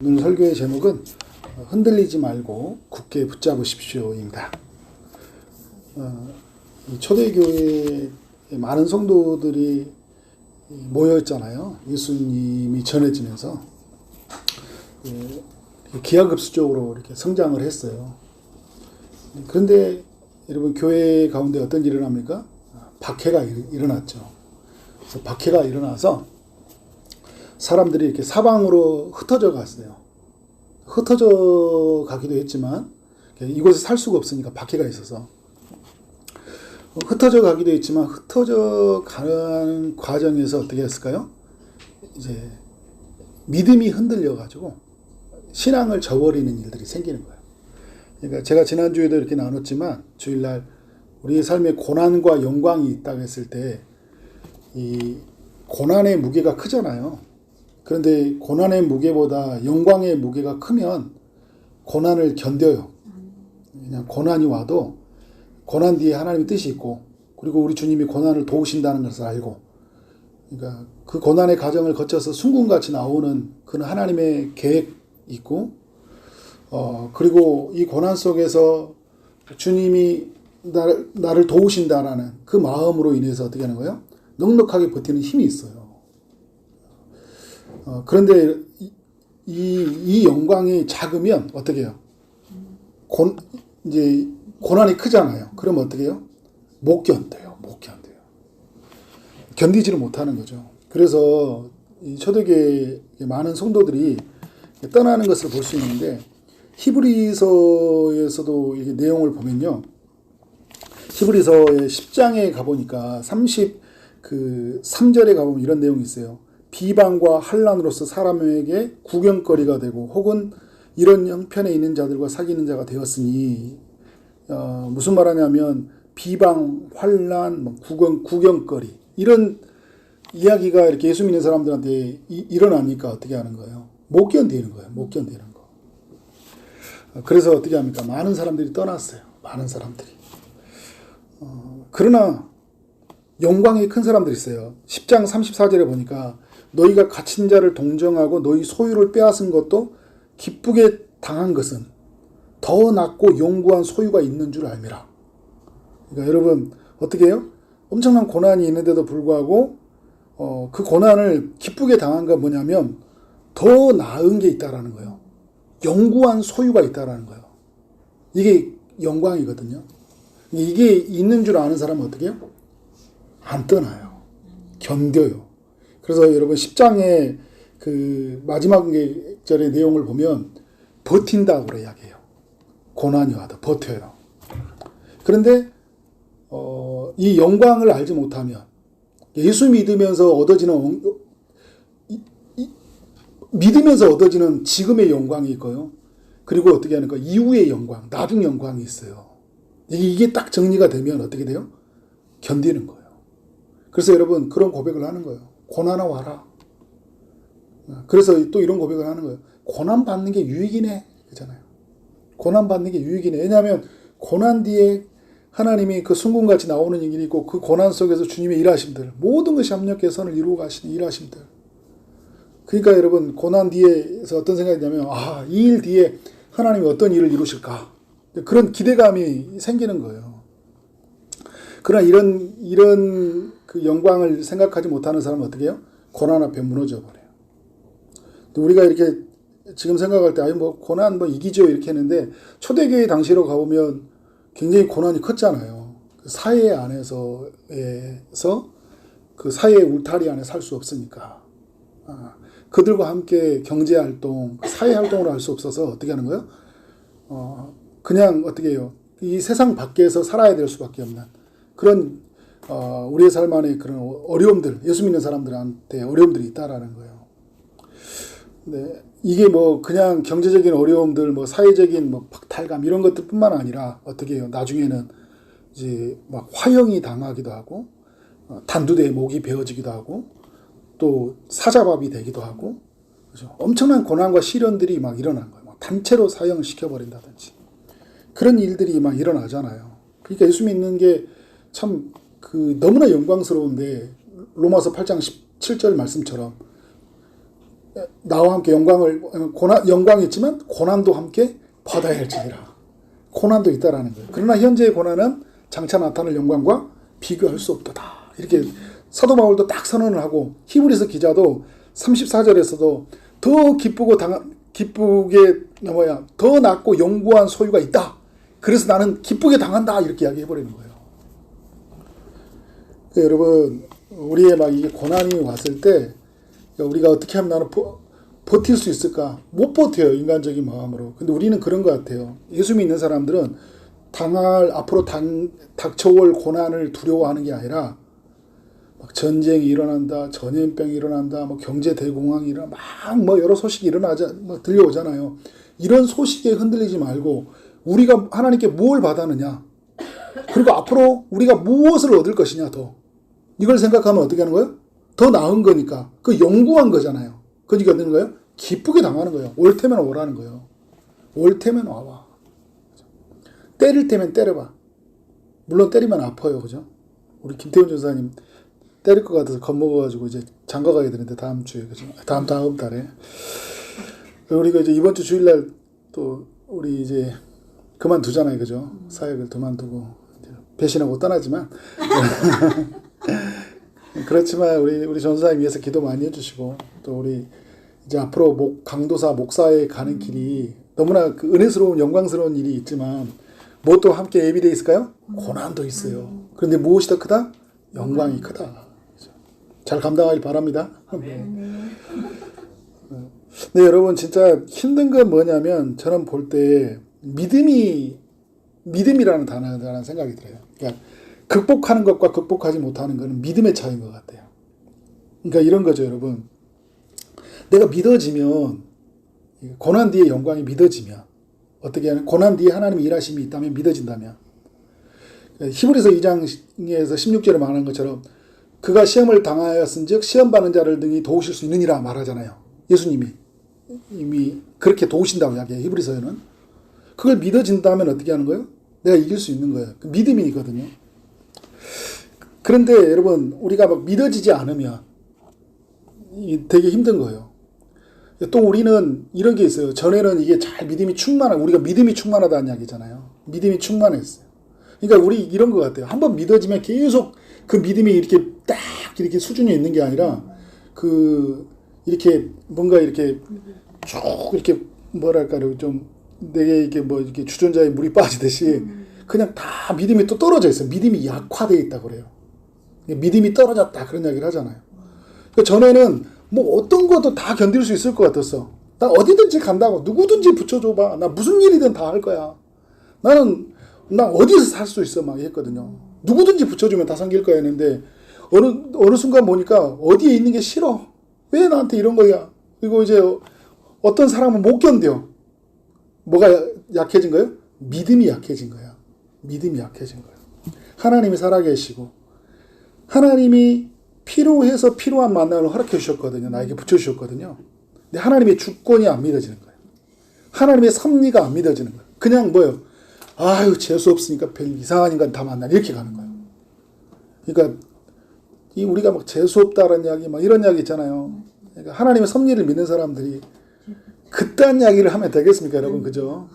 오늘 설교의 제목은 흔들리지 말고 굳게 붙잡으십시오입니다. 이 초대교회에 많은 성도들이 모여 있잖아요. 예수님이 전해지면서 기하급수적으로 이렇게 성장을 했어요. 그런데 여러분, 교회 가운데 어떤 일이 일어납니까? 박해가 일어났죠. 그래서 박해가 일어나서 사람들이 이렇게 사방으로 흩어져 갔어요. 흩어져 가기도 했지만 이곳에 살 수가 없으니까 박해가 있어서 흩어져 가기도 했지만, 흩어져 가는 과정에서 어떻게 했을까요? 이제 믿음이 흔들려 가지고 신앙을 저버리는 일들이 생기는 거예요. 그러니까 제가 지난주에도 이렇게 나눴지만, 주일날 우리의 삶에 고난과 영광이 있다고 했을 때 이 고난의 무게가 크잖아요. 그런데 고난의 무게보다 영광의 무게가 크면 고난을 견뎌요. 그냥 고난이 와도 고난 뒤에 하나님의 뜻이 있고, 그리고 우리 주님이 고난을 도우신다는 것을 알고, 그러니까 그 고난의 과정을 거쳐서 순금같이 나오는 그런 하나님의 계획이 있고, 그리고 이 고난 속에서 주님이 나를 도우신다라는 그 마음으로 인해서 어떻게 하는 거예요? 넉넉하게 버티는 힘이 있어요. 그런데 이 영광이 작으면 어떻게 해요? 이제 고난이 크잖아요. 그럼 어떻게 해요? 못 견뎌요. 견디지를 못하는 거죠. 그래서 이 초대교회 많은 성도들이 떠나는 것을 볼 수 있는데, 히브리서에서도 이 내용을 보면요. 히브리서의 10장에 가보니까 33절에 가보면 이런 내용이 있어요. 비방과 환난으로서 사람에게 구경거리가 되고, 혹은 이런 형편에 있는 자들과 사귀는 자가 되었으니, 무슨 말하냐면 비방, 환난, 구경거리, 이런 이야기가 이렇게 예수 믿는 사람들한테 일어나니까 어떻게 하는 거예요? 못 견디는 거예요. 그래서 어떻게 합니까? 많은 사람들이 떠났어요. 많은 사람들이. 그러나 영광이 큰 사람들이 있어요. 10장 34절에 보니까 너희가 갇힌 자를 동정하고 너희 소유를 빼앗은 것도 기쁘게 당한 것은 더 낫고 영구한 소유가 있는 줄 알미라. 그러니까 여러분, 어떻게 해요? 엄청난 고난이 있는데도 불구하고 그 고난을 기쁘게 당한 건 뭐냐면 더 나은 게 있다라는 거예요. 영구한 소유가 있다라는 거예요. 이게 영광이거든요. 이게 있는 줄 아는 사람은 어떻게 해요? 안 떠나요. 견뎌요. 그래서 여러분, 10장의 그 마지막 절의 내용을 보면 버틴다고 이야기해요. 고난이 와도 버텨요. 그런데 이 영광을 알지 못하면, 예수 믿으면서 얻어지는 지금의 영광이 있고요. 그리고 어떻게 하는 거? 이후의 영광, 나중 영광이 있어요. 이게 딱 정리가 되면 어떻게 돼요? 견디는 거예요. 그래서 여러분, 그런 고백을 하는 거예요. 고난아 와라. 그래서 또 이런 고백을 하는 거예요. 고난 받는 게 유익이네. 그잖아요. 고난 받는 게 유익이네. 왜냐하면 고난 뒤에 하나님이 그 순금같이 나오는 일이 있고, 그 고난 속에서 주님의 일하심들, 모든 것이 합력해 선을 이루고 가시는 일하심들. 그러니까 여러분, 고난 뒤에서 어떤 생각이 있냐면, 이 일 뒤에 하나님이 어떤 일을 이루실까? 그런 기대감이 생기는 거예요. 그러나 이런 그 영광을 생각하지 못하는 사람은 어떻게 해요? 고난 앞에 무너져 버려요. 우리가 이렇게 지금 생각할 때, 고난 이기죠, 이렇게 했는데, 초대교회 당시로 가보면 굉장히 고난이 컸잖아요. 사회 안에서 그 사회의 울타리 안에 살 수 없으니까. 그들과 함께 경제활동, 사회활동을 할 수 없어서 어떻게 하는 거예요? 그냥 어떻게 해요? 이 세상 밖에서 살아야 될 수밖에 없는 그런 우리의 삶 안에 그런 어려움들, 예수 믿는 사람들한테 어려움들이 있다라는 거예요. 네, 이게 그냥 경제적인 어려움들, 사회적인 박탈감, 이런 것들뿐만 아니라 어떻게 해요? 나중에는 이제 화형이 당하기도 하고, 단두대에 목이 베어지기도 하고, 또 사자밥이 되기도 하고, 그렇죠? 엄청난 고난과 시련들이 일어난 거예요. 단체로 사형을 시켜버린다든지. 그런 일들이 일어나잖아요. 그러니까 예수 믿는 게 참 너무나 영광스러운데, 로마서 8장 17절 말씀처럼 나와 함께 영광이 있지만 고난도 함께 받아야 할지니라. 고난도 있다라는 거예요. 그러나 현재의 고난은 장차 나타날 영광과 비교할 수 없도다. 이렇게 사도 바울도 딱 선언을 하고, 히브리서 기자도 34절에서도 더 더 낫고 영구한 소유가 있다. 그래서 나는 기쁘게 당한다. 이렇게 이야기해버리는 거예요. 여러분, 우리의 이게 고난이 왔을 때 우리가 어떻게 하면 나는 버틸 수 있을까? 못 버텨요, 인간적인 마음으로. 근데 우리는 그런 것 같아요. 예수 믿는 사람들은 앞으로 닥쳐올 고난을 두려워하는 게 아니라, 전쟁이 일어난다, 전염병이 일어난다, 경제 대공황이 일어난다, 여러 소식이 들려오잖아요. 이런 소식에 흔들리지 말고, 우리가 하나님께 무엇을 받았느냐? 그리고 앞으로 우리가 무엇을 얻을 것이냐, 이걸 생각하면 어떻게 하는 거예요? 더 나은 거니까. 그 영구한 거잖아요. 그러니까 어떤 거예요? 기쁘게 당하는 거예요. 올 테면 오라는 거예요. 올 테면 와봐. 때릴 때면 때려봐. 물론 때리면 아파요. 그죠? 우리 김태훈 전사님 때릴 것 같아서 겁먹어가지고 이제 장가 가야 되는데, 다음 주에. 그죠? 다음 달에. 우리가 이제 이번 주 주일날 또 우리 이제 그만두잖아요. 그죠? 사역을 그만두고 배신하고 떠나지만. 그렇지만 우리 전사님 위해서 기도 많이 해주시고, 또 우리 이제 앞으로 강도사 목사에 가는 길이 너무나 은혜스러운 영광스러운 일이 있지만, 무엇도 함께 예비되어 있을까요? 고난도 있어요. 그런데 무엇이 더 크다? 영광이 크다. 잘 감당하길 바랍니다. 네, 여러분, 진짜 힘든 건 뭐냐면, 저는 볼 때 믿음이라는 단어라는 생각이 들어요. 그러니까 극복하는 것과 극복하지 못하는 것은 믿음의 차이인 것 같아요. 그러니까 이런 거죠, 여러분. 내가 믿어지면, 고난 뒤에 영광이 믿어지면, 어떻게 하면, 고난 뒤에 하나님의 일하심이 있다면, 믿어진다면, 히브리서 2장에서 16절에 말하는 것처럼, 그가 시험을 당하였은즉 시험 받는 자를 등이 도우실 수 있느니라 말하잖아요. 예수님이 이미 그렇게 도우신다고 이야기해요. 히브리서에는. 그걸 믿어진다면 어떻게 하는 거예요? 내가 이길 수 있는 거예요. 그 믿음이거든요. 그런데 여러분, 우리가 믿어지지 않으면 되게 힘든 거예요. 또 우리는 이런 게 있어요. 전에는 이게 우리가 믿음이 충만하다는 이야기잖아요. 믿음이 충만했어요. 그러니까 우리 이런 것 같아요. 한번 믿어지면 계속 그 믿음이 이렇게 수준이 있는 게 아니라, 이렇게 뭔가 이렇게 쭉 이렇게 좀 내게 이렇게 주전자에 물이 빠지듯이 그냥 다 믿음이 또 떨어져 있어요. 믿음이 약화되어 있다고 그래요. 믿음이 떨어졌다, 그런 이야기를 하잖아요. 그러니까 전에는 어떤 것도 다 견딜 수 있을 것 같았어. 나 어디든지 간다고, 누구든지 붙여줘봐. 나 무슨 일이든 다 할 거야. 나 어디서 살 수 있어, 했거든요. 누구든지 붙여주면 다 섬길 거야 했는데, 어느 순간 보니까 어디에 있는 게 싫어. 왜 나한테 이런 거야? 그리고 이제 어떤 사람은 못 견뎌. 뭐가 약해진 거예요? 믿음이 약해진 거야. 믿음이 약해진 거예요. 하나님이 살아계시고, 하나님이 필요해서 필요한 만남을 허락해 주셨거든요. 나에게 붙여주셨거든요. 근데 하나님의 주권이 안 믿어지는 거예요. 하나님의 섭리가 안 믿어지는 거예요. 그냥 아유, 재수 없으니까 별 이상한 인간 다 만나. 이렇게 가는 거예요. 그러니까, 우리가 재수 없다라는 이야기, 이런 이야기 있잖아요. 그러니까 하나님의 섭리를 믿는 사람들이 그딴 이야기를 하면 되겠습니까, 여러분? 그죠?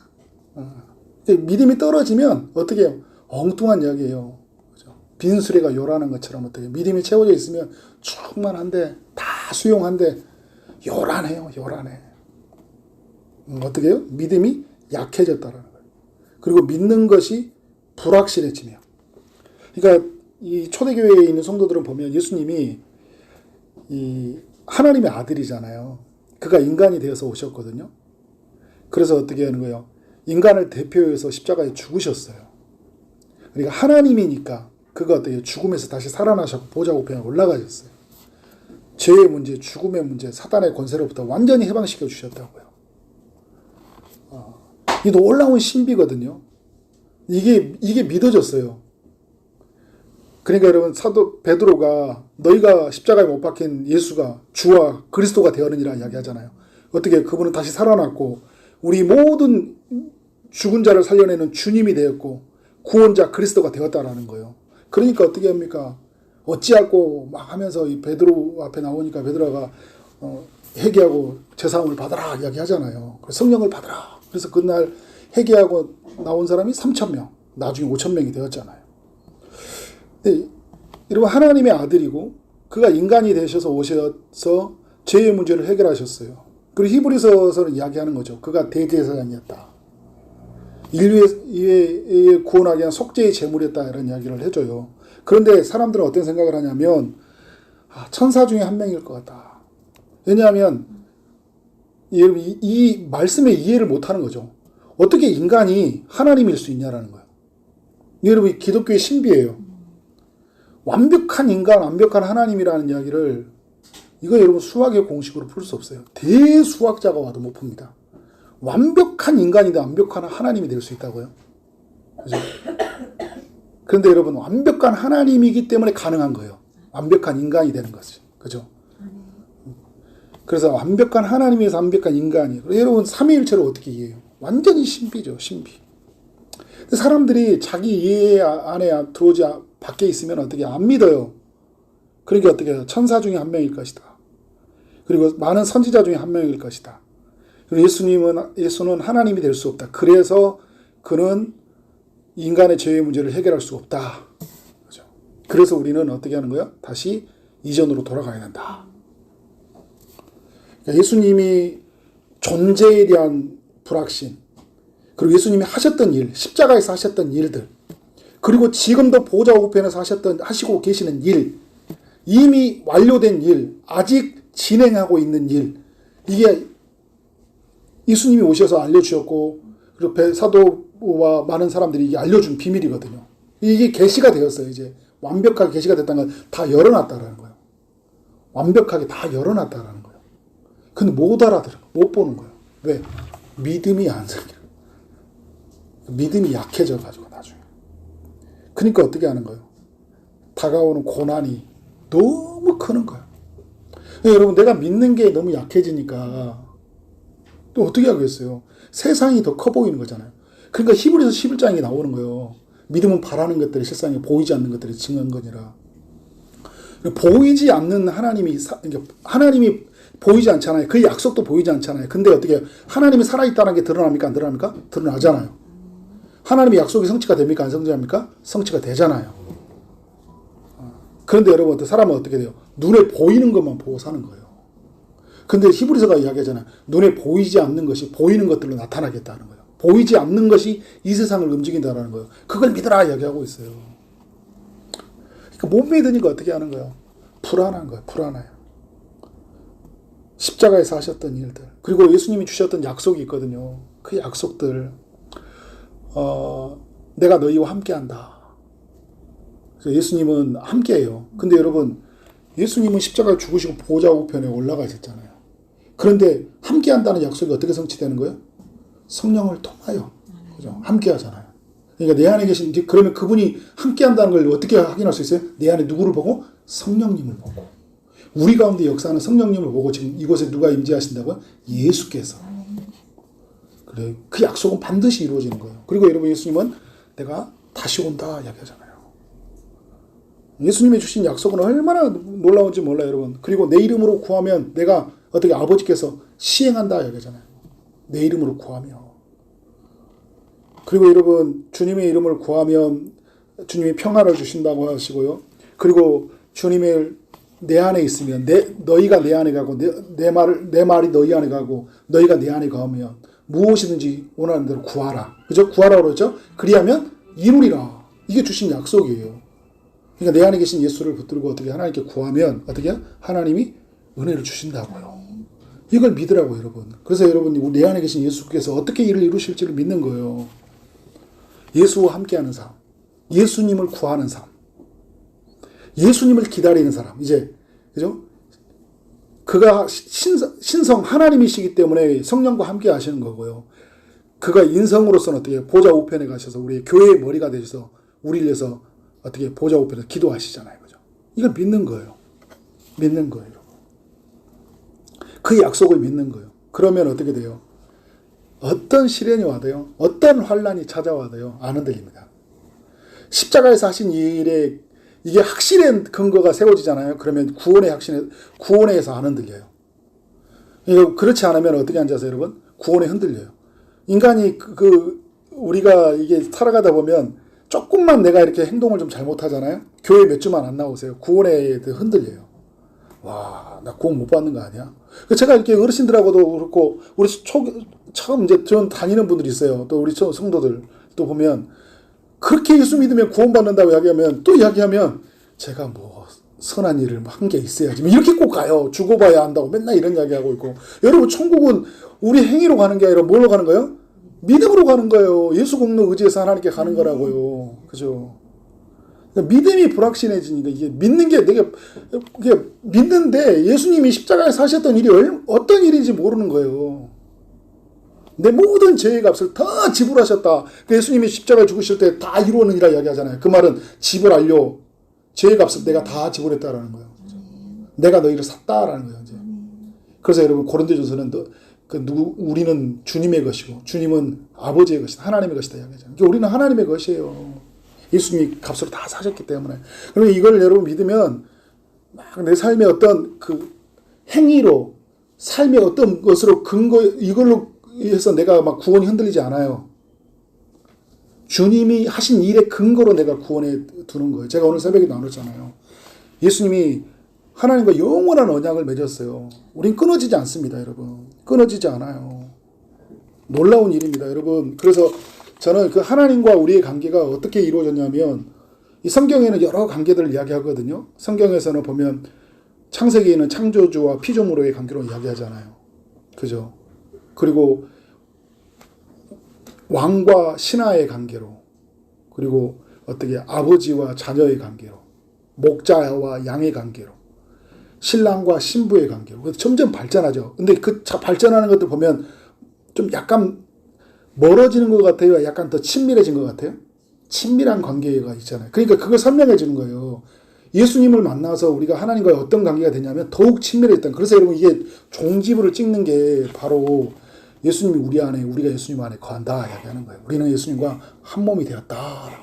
믿음이 떨어지면 어떻게 해요? 엉뚱한 이야기예요. 그죠? 빈수레가 요란한 것처럼 어떻게 믿음이 채워져 있으면 충만한데, 다 수용한데, 요란해요, 요란해. 어떻게 해요? 믿음이 약해졌다라는 거예요. 그리고 믿는 것이 불확실해지며. 그러니까 이 초대교회에 있는 성도들은 보면 예수님이 하나님의 아들이잖아요. 그가 인간이 되어서 오셨거든요. 그래서 어떻게 하는 거예요? 인간을 대표해서 십자가에 죽으셨어요. 그러니까 하나님이니까 그가 어떻게 죽음에서 다시 살아나셨고 보좌 우편에 올라가셨어요. 죄의 문제, 죽음의 문제, 사단의 권세로부터 완전히 해방시켜 주셨다고요. 이 놀라운 신비거든요. 이게 믿어졌어요. 그러니까 여러분, 사도 베드로가 너희가 십자가에 못 박힌 예수가 주와 그리스도가 되었느니라 이야기하잖아요. 어떻게 그분은 다시 살아났고 우리 모든 죽은 자를 살려내는 주님이 되었고 구원자 그리스도가 되었다라는 거예요. 그러니까 어떻게 합니까? 어찌할꼬 막 하면서 이 베드로 앞에 나오니까 베드로가 회개하고 제사함을 받아라 이야기하잖아요. 성령을 받아라. 그래서 그날 회개하고 나온 사람이 3,000명, 나중에 5,000명이 되었잖아요. 근데 여러분 하나님의 아들이고 그가 인간이 되셔서 오셔서 죄의 문제를 해결하셨어요. 그리고 히브리서서는 이야기하는 거죠. 그가 대제사장이었다. 인류의 구원하기 위한 속죄의 제물이었다 이런 이야기를 해줘요. 그런데 사람들은 어떤 생각을 하냐면 천사 중에 한 명일 것 같다. 왜냐하면 이 말씀의 이해를 못하는 거죠. 어떻게 인간이 하나님일 수 있냐라는 거예요. 여러분 기독교의 신비예요. 완벽한 인간, 완벽한 하나님이라는 이야기를 이거 여러분 수학의 공식으로 풀 수 없어요. 대수학자가 와도 못 풉니다. 완벽한 인간인데 완벽한 하나님이 될 수 있다고요. 그죠? 그런데 여러분 완벽한 하나님이기 때문에 가능한 거예요. 완벽한 인간이 되는 것이. 그죠? 그래서 완벽한 하나님에서 완벽한 인간이. 여러분 삼위일체를 어떻게 이해해요? 완전히 신비죠. 신비. 근데 사람들이 자기 이해 안에 들어오지 밖에 있으면 어떻게 안 믿어요. 그러니까 어떻게 해요? 천사 중에 한 명일 것이다. 그리고 많은 선지자 중에 한 명일 것이다. 그리고 예수는 하나님이 될 수 없다. 그래서 그는 인간의 죄의 문제를 해결할 수 없다. 그렇죠? 그래서 우리는 어떻게 하는 거야? 다시 이전으로 돌아가야 된다. 그러니까 예수님이 존재에 대한 불확신, 그리고 예수님이 하셨던 일, 십자가에서 하셨던 일들, 그리고 지금도 보좌 우편에서 하시고 계시는 일, 이미 완료된 일, 아직 진행하고 있는 일, 이게 예수님이 오셔서 알려주셨고, 그리고 사도와 많은 사람들이 이게 알려준 비밀이거든요. 이게 계시가 되었어요. 이제 완벽하게 계시가 됐다는 건 다 열어놨다라는 거예요. 완벽하게 다 열어놨다라는 거예요. 근데 못 알아들어, 못 보는 거예요. 왜? 믿음이 안 생겨. 믿음이 약해져가지고 나중에. 그러니까 어떻게 하는 거예요? 다가오는 고난이 너무 크는 거예요. 여러분 내가 믿는 게 너무 약해지니까 또 어떻게 하겠어요? 세상이 더 커 보이는 거잖아요. 그러니까 히브리서 11장에 나오는 거예요. 믿음은 바라는 것들이 세상에 보이지 않는 것들이 증언거니라. 보이지 않는 하나님이 보이지 않잖아요. 그 약속도 보이지 않잖아요. 근데 어떻게 하나님이 살아있다는 게 드러납니까? 안 드러납니까? 드러나잖아요. 하나님의 약속이 성취가 됩니까? 안 성취합니까? 성취가 되잖아요. 그런데 여러분 사람은 어떻게 돼요? 눈에 보이는 것만 보고 사는 거예요. 근데 히브리서가 이야기하잖아요. 눈에 보이지 않는 것이 보이는 것들로 나타나겠다는 거예요. 보이지 않는 것이 이 세상을 움직인다는 거예요. 그걸 믿으라 이야기하고 있어요. 그러니까 못 믿으니까 어떻게 하는 거예요? 불안한 거예요. 불안해요. 십자가에서 하셨던 일들, 그리고 예수님이 주셨던 약속이 있거든요. 그 약속들, 내가 너희와 함께한다. 예수님은 함께해요. 근데 여러분 예수님은 십자가에 죽으시고 보좌 우편에 올라가셨잖아요. 그런데 함께한다는 약속이 어떻게 성취되는 거예요? 성령을 통하여. 그죠? 함께하잖아요. 그러니까 내 안에 계신, 그러면 그분이 함께한다는 걸 어떻게 확인할 수 있어요? 내 안에 누구를 보고? 성령님을 보고. 우리 가운데 역사하는 성령님을 보고 지금 이곳에 누가 임재하신다고요? 예수께서. 그래, 그 약속은 반드시 이루어지는 거예요. 그리고 여러분 예수님은 내가 다시 온다 이야기하잖아요. 예수님이 주신 약속은 얼마나 놀라운지 몰라요, 여러분. 그리고 내 이름으로 구하면 내가 어떻게 아버지께서 시행한다 이야기하잖아요. 내 이름으로 구하며. 그리고 여러분 주님의 이름을 구하면 주님이 평안을 주신다고 하시고요. 그리고 주님의 내 안에 있으면 너희가 내 안에 가고 내 말이 너희 안에 가고 너희가 내 안에 가면 무엇이든지 원하는 대로 구하라. 그죠? 구하라고 그러죠? 그리하면 이루리라. 이게 주신 약속이에요. 그러니까 내 안에 계신 예수를 붙들고 어떻게 하나님께 구하면 어떻게 하나님이 은혜를 주신다고요. 이걸 믿으라고 여러분. 그래서 여러분 내 안에 계신 예수께서 어떻게 일을 이루실지를 믿는 거예요. 예수와 함께하는 삶, 예수님을 구하는 삶, 예수님을 기다리는 사람. 이제 그죠? 그가 신성 하나님이시기 때문에 성령과 함께 하시는 거고요. 그가 인성으로서는 어떻게 보좌 우편에 가셔서 우리 교회의 머리가 되셔서 우리를 위해서 어떻게 보좌 우편에서 기도하시잖아요. 그죠? 이걸 믿는 거예요. 믿는 거예요. 여러분. 그 약속을 믿는 거예요. 그러면 어떻게 돼요? 어떤 시련이 와도요. 어떤 환란이 찾아와도요. 안 흔들립니다. 십자가에서 하신 일에 이게 확실한 근거가 세워지잖아요. 그러면 구원에서 안 흔들려요. 이거 그렇지 않으면 어떻게 하는지 아세요, 여러분? 구원에 흔들려요. 인간이 우리가 이게 살아가다 보면 조금만 내가 이렇게 행동을 좀 잘못하잖아요. 교회 몇 주만 안 나오세요. 구원에 흔들려요. 와, 나 구원 못 받는 거 아니야? 제가 이렇게 어르신들하고도 그렇고 우리 처음 이제 전 다니는 분들이 있어요. 또 우리 성도들 또 보면 그렇게 예수 믿으면 구원 받는다고 이야기하면 또 이야기하면 제가 뭐 선한 일을 한 게 있어야지 이렇게 꼭 가요. 죽어봐야 한다고 맨날 이런 이야기하고 있고. 여러분 천국은 우리 행위로 가는 게 아니라 뭘로 가는 거예요? 믿음으로 가는 거예요. 예수 공로 의지해서 하나님께 가는 거라고요. 그죠? 믿음이 불확실해지니까 이게 믿는 게 이게 믿는데 예수님이 십자가에 사셨던 일이 어떤 일인지 모르는 거예요. 내 모든 죄의 값을 다 지불하셨다. 예수님이 십자가에 죽으실 때 다 이루었느니라 이야기하잖아요. 그 말은 집을 알려 죄의 값을 내가 다 지불했다라는 거예요. 내가 너희를 샀다라는 거예요. 이제. 그래서 여러분 고린도전서는 우리는 주님의 것이고 주님은 아버지의 것이다. 하나님의 것이다 이야기하잖아요. 그러니까 우리는 하나님의 것이에요. 예수님이 값으로 다 사셨기 때문에. 그러면 이걸 여러분 믿으면 막 내 삶의 어떤 그 행위로 삶의 어떤 것으로 이걸로 해서 내가 막 구원이 흔들리지 않아요. 주님이 하신 일의 근거로 내가 구원에 두는 거예요. 제가 오늘 새벽에 나눴잖아요. 예수님이 하나님과 영원한 언약을 맺었어요. 우린 끊어지지 않습니다, 여러분. 끊어지지 않아요. 놀라운 일입니다, 여러분. 그래서 저는 그 하나님과 우리의 관계가 어떻게 이루어졌냐면 이 성경에는 여러 관계들을 이야기하거든요. 성경에서는 보면 창세기에는 창조주와 피조물의 관계로 이야기하잖아요. 그죠? 그리고 왕과 신하의 관계로, 그리고 어떻게 아버지와 자녀의 관계로, 목자와 양의 관계로, 신랑과 신부의 관계로 점점 발전하죠. 근데 그 발전하는 것들 보면 좀 약간 멀어지는 것 같아요? 약간 더 친밀해진 것 같아요? 친밀한 관계가 있잖아요. 그러니까 그걸 설명해 주는 거예요. 예수님을 만나서 우리가 하나님과의 어떤 관계가 되냐면 더욱 친밀했던. 그래서 여러분 이게 종지부를 찍는 게 바로 예수님이 우리 안에, 우리가 예수님 안에 거한다 이야기하는 거예요. 우리는 예수님과 한 몸이 되었다라는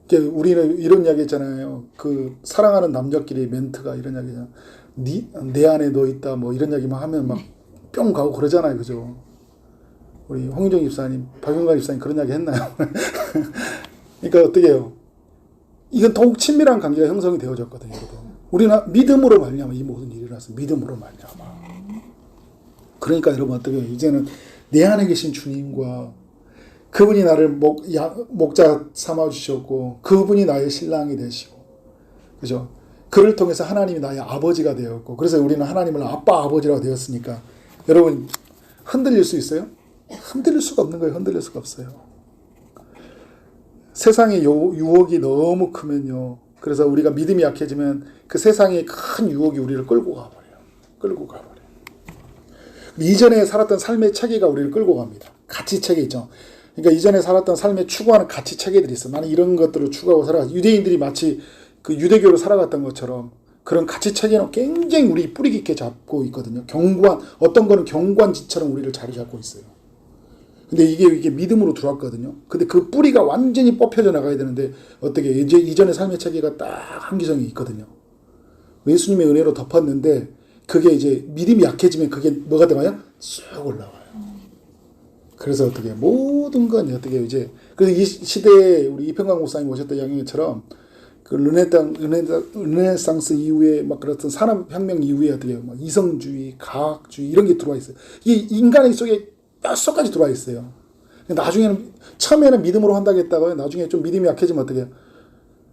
거죠. 우리는 이런 이야기 했잖아요. 그 사랑하는 남자끼리 멘트가 이런 이야기잖아요. 내 안에 너 있다 뭐 이런 이야기만 하면 막 뿅 가고 그러잖아요. 그죠? 우리 홍인정 집사님, 박영관 집사님 그런 이야기 했나요? 그러니까 어떻게 해요? 이건 더욱 친밀한 관계가 형성이 되어졌거든요, 여러분. 우리는 믿음으로 말미암아 이 모든 일이 일어났어요. 믿음으로 말미암아. 그러니까 여러분 어떻게 해요? 이제는 내 안에 계신 주님과 그분이 나를 목자 삼아 주셨고 그분이 나의 신랑이 되시고, 그죠? 그를 통해서 하나님이 나의 아버지가 되었고, 그래서 우리는 하나님을 아빠 아버지라고 되었으니까 여러분 흔들릴 수 있어요? 흔들릴 수가 없는 거예요. 흔들릴 수가 없어요. 세상의 유혹이 너무 크면요. 그래서 우리가 믿음이 약해지면 그 세상의 큰 유혹이 우리를 끌고 가버려요. 끌고 가버려요. 이전에 살았던 삶의 체계가 우리를 끌고 갑니다. 가치 체계 있죠. 그러니까 이전에 살았던 삶에 추구하는 가치 체계들이 있어. 나는 이런 것들을 추구하고 살아가. 유대인들이 마치 그 유대교로 살아갔던 것처럼 그런 가치 체계는 굉장히 우리 뿌리 깊게 잡고 있거든요. 어떤 거는 경관지처럼 우리를 자리 잡고 있어요. 근데 이게 믿음으로 들어왔거든요. 근데 그 뿌리가 완전히 뽑혀져 나가야 되는데 어떻게 이제 이전의 삶의 체계가 딱 한기성이 있거든요. 예수님의 은혜로 덮었는데 그게 이제 믿음이 약해지면 그게 뭐가 돼가요? 쑥 올라와요. 그래서 어떻게 모든 건 어떻게 이제 그래서 이 시대에 우리 이평강 목사님 오셨던 이야기처럼 그 르네상스 이후에 막 그랬던 산업혁명 이후에 어떻게 막 이성주의, 과학주의 이런 게 들어와 있어요. 이게 인간의 속에 뼛속까지 들어와 있어요. 나중에는 처음에는 믿음으로 한다고 했다가 나중에 좀 믿음이 약해지면 어떻게 해요?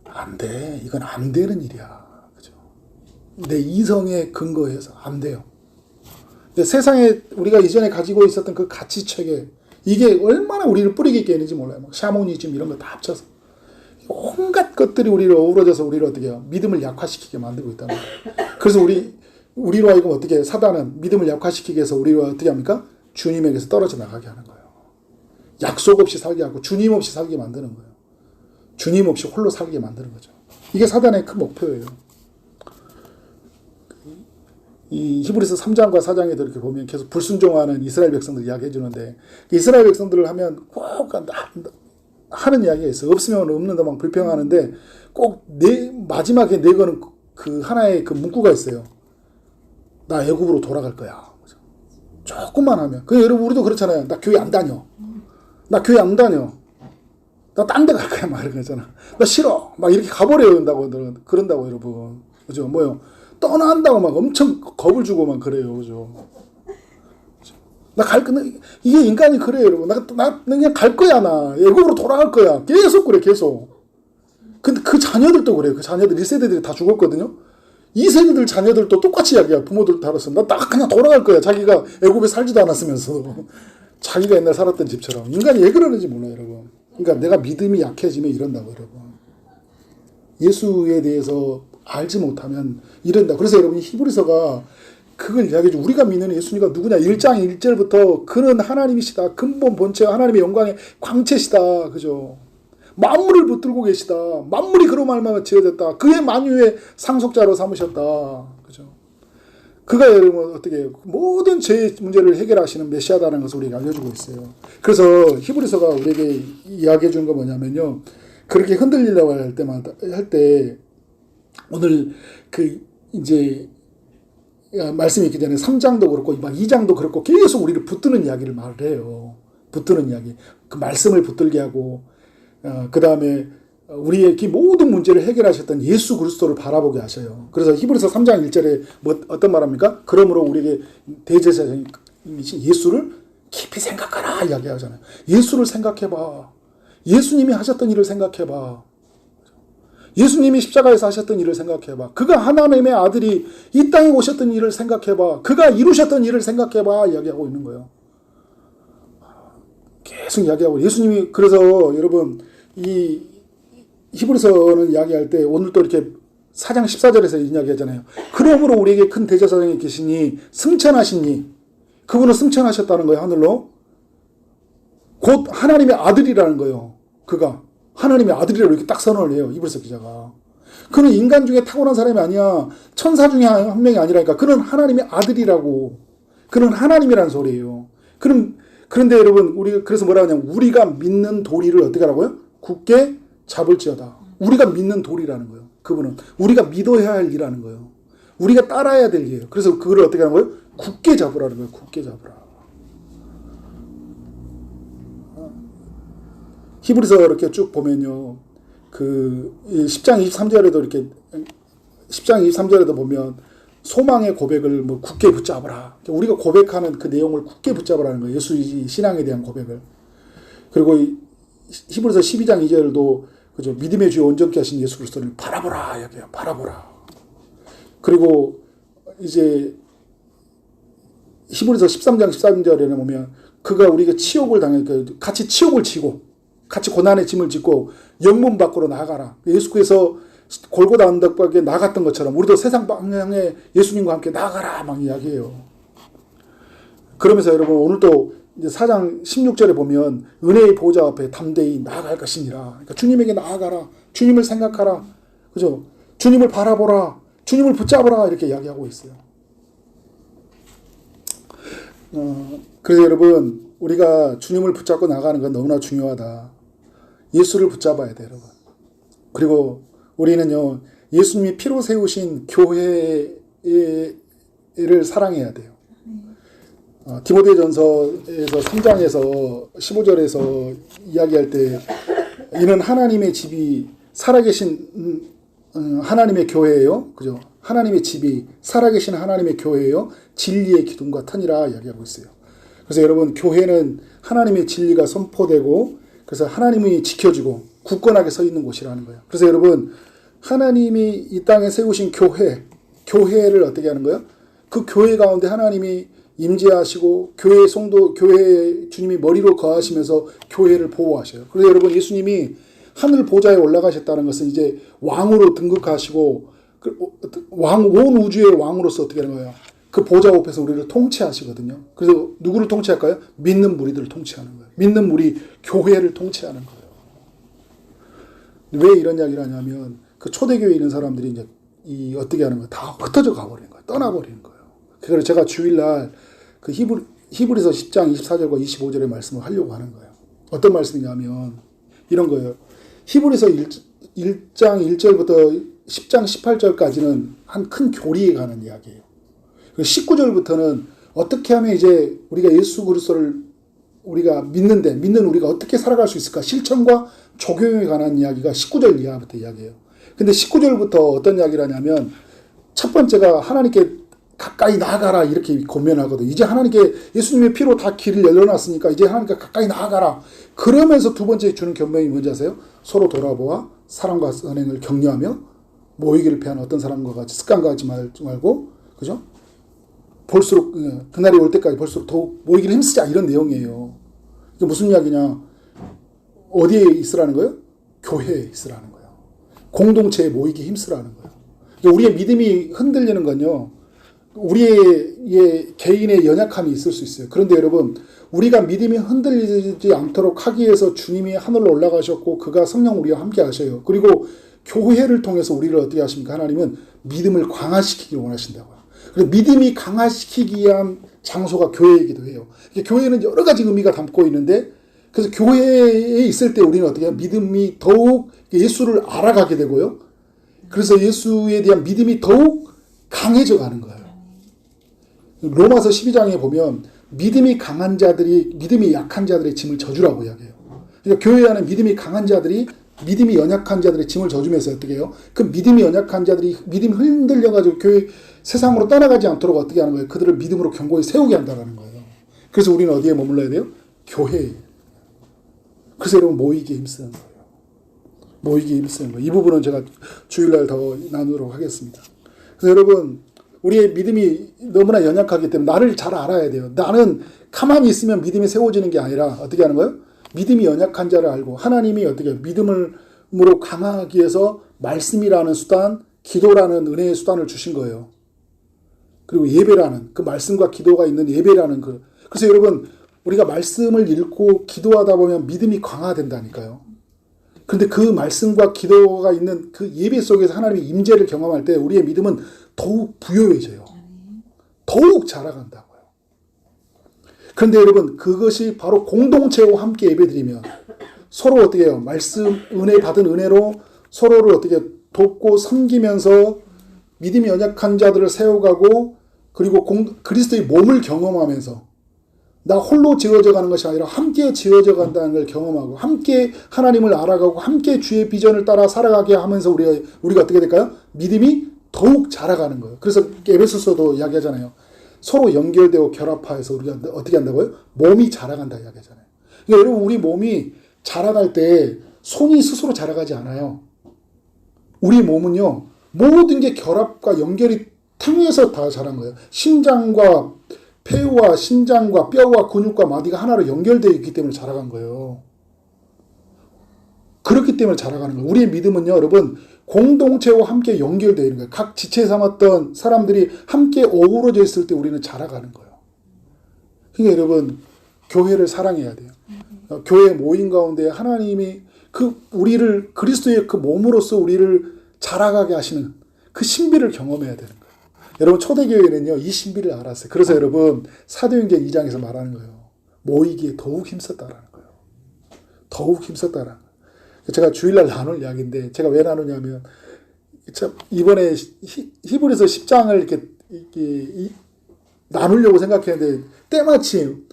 안 돼. 이건 안 되는 일이야. 그죠? 내 이성에 근거해서 안 돼요. 근데 세상에 우리가 이전에 가지고 있었던 그 가치 체계 이게 얼마나 우리를 뿌리 깊게 했는지 몰라요. 막 샤머니즘 이런 거 다 합쳐서 온갖 것들이 우리를 어우러져서 우리를 어떻게 해요? 믿음을 약화시키게 만들고 있다는 거예요. 그래서 우리로 하여금 어떻게 사단은 믿음을 약화시키기 위해서 우리로 어떻게 합니까? 주님에게서 떨어져 나가게 하는 거예요. 약속 없이 살게 하고 주님 없이 살게 만드는 거예요. 주님 없이 홀로 살게 만드는 거죠. 이게 사단의 큰 목표예요. 이 히브리서 3장과 4장에도 이렇게 보면 계속 불순종하는 이스라엘 백성들 이야기해 주는데 이스라엘 백성들을 하면 꼭 하는 이야기가 있어요. 없으면 없는데 막 불평하는데 꼭 마지막에 내거는 그 하나의 그 문구가 있어요. 나 애굽으로 돌아갈 거야. 조금만 하면. 그 여러분 우리도 그렇잖아요. 나 교회 안 다녀. 나 교회 안 다녀. 나 딴 데 갈 거야. 막 이런 거잖아. 나 싫어. 막 이렇게 가버려야 된다고 그런다고 여러분. 그죠? 뭐요? 떠난다고 막 엄청 겁을 주고 막 그래요. 그죠? 나 이게 인간이 그래요, 여러분. 나 그냥 갈 거야, 나. 애국으로 돌아갈 거야. 계속 그래, 계속. 근데 그 자녀들도 그래요. 그 자녀들, 1세대들이 다 죽었거든요. 2세대들 자녀들도 똑같이 이야기야. 부모들 다뤘어. 나 그냥 돌아갈 거야. 자기가 애국에 살지도 않았으면서. 자기가 옛날 살았던 집처럼. 인간이 왜 그러는지 몰라요, 여러분. 그러니까 내가 믿음이 약해지면 이런다고, 여러분. 예수에 대해서 알지 못하면 이런다. 그래서 여러분, 히브리서가 그걸 이야기해줘. 우리가 믿는 예수님이 누구냐? 1장 1절부터 그는 하나님이시다. 근본 본체 하나님의 영광의 광채시다. 그죠? 만물을 붙들고 계시다. 만물이 그로 말미암아 지어졌다. 그의 만유의 상속자로 삼으셨다. 그죠? 그가 여러분 어떻게 모든 죄의 문제를 해결하시는 메시아다라는 것을 우리에게 알려주고 있어요. 그래서 히브리서가 우리에게 이야기해 주는 건 뭐냐면요. 그렇게 흔들리려고 할 때 오늘 이제 말씀이 있기 전에 3장도 그렇고 막 2장도 그렇고 계속 우리를 붙드는 이야기를 말을 해요. 붙드는 이야기. 그 말씀을 붙들게 하고 그 다음에 우리의 모든 문제를 해결하셨던 예수 그리스도를 바라보게 하셔요. 그래서 히브리서 3장 1절에 어떤 말합니까? 그러므로 우리에게 대제사장인 예수를 깊이 생각하라 이야기하잖아요. 예수를 생각해봐. 예수님이 하셨던 일을 생각해봐. 예수님이 십자가에서 하셨던 일을 생각해봐. 그가 하나님의 아들이 이 땅에 오셨던 일을 생각해봐. 그가 이루셨던 일을 생각해봐 이야기하고 있는 거예요. 계속 이야기하고 예수님이 그래서 여러분 이 히브리서는 이야기할 때 오늘 또 이렇게 4장 14절에서 이야기하잖아요. 그러므로 우리에게 큰 대제사장이 계시니 승천하시니 그분은 승천하셨다는 거예요. 하늘로. 곧 하나님의 아들이라는 거예요. 그가 하나님의 아들이라고 이렇게 딱 선언을 해요. 히브리서 기자가. 그는 인간 중에 탁월한 사람이 아니야. 천사 중에 한 명이 아니라니까. 그는 하나님의 아들이라고. 그는 하나님이라는 소리예요. 그런데 여러분 우리 그래서 뭐라 하냐면 우리가 믿는 도리를 어떻게 하라고요? 굳게 잡을지어다. 우리가 믿는 도리라는 거예요. 그분은 우리가 믿어야 할 일이라는 거예요. 우리가 따라야 될 일이에요. 그래서 그걸 어떻게 하는 거예요? 굳게 잡으라는 거예요. 굳게 잡으라. 히브리서 이렇게 쭉 보면요. 10장 23절에도 이렇게 10장 23절에도 보면 소망의 고백을 굳게 붙잡으라. 우리가 고백하는 그 내용을 굳게 붙잡으라는 거예요. 예수 신앙에 대한 고백을. 그리고 히브리서 12장 2절도 그죠? 믿음의 주요 온전케 하신 예수 그리스도를 바라보라 이야기해요. 바라보라. 그리고 이제 히브리서 13장 13절에는 보면 그가 우리가 치욕을 당하니까 같이 치욕을 지고 같이 고난의 짐을 짓고 영문 밖으로 나아가라. 예수께서 골고다 언덕밖에 나갔던 것처럼 우리도 세상 방향에 예수님과 함께 나아가라 막 이야기해요. 그러면서 여러분 오늘 또 이제 4장 16절에 보면 은혜의 보좌 앞에 담대히 나아갈 것이니라. 그러니까 주님에게 나아가라. 주님을 생각하라. 그죠? 주님을 바라보라. 주님을 붙잡으라. 이렇게 이야기하고 있어요. 그래서 여러분 우리가 주님을 붙잡고 나가는 건 너무나 중요하다. 예수를 붙잡아야 돼요, 여러분. 그리고 우리는요, 예수님이 피로 세우신 교회를 사랑해야 돼요. 디모데전서에서 3장에서 15절에서 이야기할 때 이는 하나님의 집이 살아계신 하나님의 교회예요. 그죠? 하나님의 집이 살아계신 하나님의 교회예요. 진리의 기둥과 터니라 이야기하고 있어요. 그래서 여러분 교회는 하나님의 진리가 선포되고 그래서 하나님이 지켜주고 굳건하게 서 있는 곳이라는 거예요. 그래서 여러분 하나님이 이 땅에 세우신 교회를 어떻게 하는 거예요? 그 교회 가운데 하나님이 임재하시고 교회에 주님이 머리로 거하시면서 교회를 보호하셔요. 그래서 여러분 예수님이 하늘 보좌에 올라가셨다는 것은 이제 왕으로 등극하시고 온 우주의 왕으로서 어떻게 하는 거예요? 그 보좌 앞에서 우리를 통치하시거든요. 그래서 누구를 통치할까요? 믿는 무리들을 통치하는 거예요. 믿는 무리 교회를 통치하는 거예요. 왜 이런 이야기를 하냐면 그 초대교회에 있는 사람들이 이제 어떻게 하는 거예요? 다 흩어져 가버리는 거예요. 떠나버리는 거예요. 그래서 제가 주일날 그 히브리서 10장 24절과 25절의 말씀을 하려고 하는 거예요. 어떤 말씀이냐면 이런 거예요. 히브리서 1장 1절부터 10장 18절까지는 한 큰 교리에 관한 이야기예요. 19절부터는 어떻게 하면 이제 우리가 예수 그리스도를 우리가 믿는 우리가 어떻게 살아갈 수 있을까? 실천과 적용에 관한 이야기가 19절 이하부터 이야기해요. 근데 19절부터 어떤 이야기를 하냐면 첫 번째가 하나님께 가까이 나아가라 이렇게 권면하거든. 이제 하나님께 예수님의 피로 다 길을 열어놨으니까 이제 하나님께 가까이 나아가라. 그러면서 두 번째 주는 견명이 뭔지 아세요? 서로 돌아보아 사랑과 선행을 격려하며 모이기를 피하는 어떤 사람과 같이 습관과 같이 말고, 그죠? 볼수록 그날이 올 때까지 볼수록 더욱 모이기를 힘쓰자 이런 내용이에요. 이게 무슨 이야기냐? 어디에 있으라는 거예요? 교회에 있으라는 거예요. 공동체에 모이기 힘쓰라는 거예요. 그러니까 우리의 믿음이 흔들리는 건요. 우리의 개인의 연약함이 있을 수 있어요. 그런데 여러분, 우리가 믿음이 흔들리지 않도록 하기 위해서 주님이 하늘로 올라가셨고 그가 성령 우리와 함께 하셔요. 그리고 교회를 통해서 우리를 어떻게 하십니까? 하나님은 믿음을 강화시키기를 원하신다고요. 그래서 믿음이 강화시키기 위한 장소가 교회이기도 해요. 교회는 여러 가지 의미가 담고 있는데, 그래서 교회에 있을 때 우리는 어떻게 해요? 믿음이 더욱 예수를 알아가게 되고요. 그래서 예수에 대한 믿음이 더욱 강해져 가는 거예요. 로마서 12장에 보면 믿음이 강한 자들이 믿음이 약한 자들의 짐을 져주라고 이야기해요. 그러니까 교회 안에 믿음이 강한 자들이 믿음이 연약한 자들의 짐을 져주면서 어떻게 해요? 그 믿음이 연약한 자들이 믿음이 흔들려가지고 교회 세상으로 떠나가지 않도록 어떻게 하는 거예요? 그들을 믿음으로 견고히 세우게 한다는 거예요. 그래서 우리는 어디에 머물러야 돼요? 교회에. 그래서 여러분 모이기에 힘쓰는 거예요. 모이기에 힘쓰는 거예요. 이 부분은 제가 주일날 더 나누도록 하겠습니다. 그래서 여러분 우리의 믿음이 너무나 연약하기 때문에 나를 잘 알아야 돼요. 나는 가만히 있으면 믿음이 세워지는 게 아니라 어떻게 하는 거예요? 믿음이 연약한 자를 알고 하나님이 어떻게 믿음으로 강하기 위해서 말씀이라는 수단, 기도라는 은혜의 수단을 주신 거예요. 그리고 예배라는 그 말씀과 기도가 있는 예배라는 그래서 여러분 우리가 말씀을 읽고 기도하다 보면 믿음이 강화된다니까요. 그런데 그 말씀과 기도가 있는 그 예배 속에서 하나님의 임재를 경험할 때 우리의 믿음은 더욱 부요해져요. 더욱 자라간다고요. 그런데 여러분 그것이 바로 공동체와 함께 예배드리면 서로 어떻게 해요? 말씀, 은혜 받은 은혜로 서로를 어떻게 돕고 섬기면서 믿음이 연약한 자들을 세워가고 그리고 그리스도의 몸을 경험하면서 나 홀로 지어져 가는 것이 아니라 함께 지어져 간다는 걸 경험하고 함께 하나님을 알아가고 함께 주의 비전을 따라 살아가게 하면서 우리가 어떻게 될까요? 믿음이 더욱 자라가는 거예요. 그래서 에베소서도 이야기하잖아요. 서로 연결되고 결합하여서 우리가 어떻게 한다고요? 몸이 자라간다 이야기하잖아요. 그러니까 여러분 우리 몸이 자라갈 때 손이 스스로 자라가지 않아요. 우리 몸은요. 모든 게 결합과 연결이 통해서 다 자란 거예요. 심장과 폐와 신장과 뼈와 근육과 마디가 하나로 연결되어 있기 때문에 자라간 거예요. 그렇기 때문에 자라가는 거예요. 우리의 믿음은요, 여러분, 공동체와 함께 연결되어 있는 거예요. 각 지체 삼았던 사람들이 함께 어우러져 있을 때 우리는 자라가는 거예요. 그러니까 여러분, 교회를 사랑해야 돼요. 교회 모임 가운데 하나님이 우리를 그리스도의 그 몸으로서 우리를 자라가게 하시는 그 신비를 경험해야 되는 거예요. 여러분 초대교회는요 이 신비를 알았어요. 그래서 여러분 사도행전 2장에서 말하는 거예요. 모이기에 더욱 힘썼다라는 거예요. 더욱 힘썼다라는 거예요. 제가 주일날 나눌 이야기인데 제가 왜 나누냐면 참 이번에 히브리서 10장을 이렇게 나누려고 생각했는데 때마침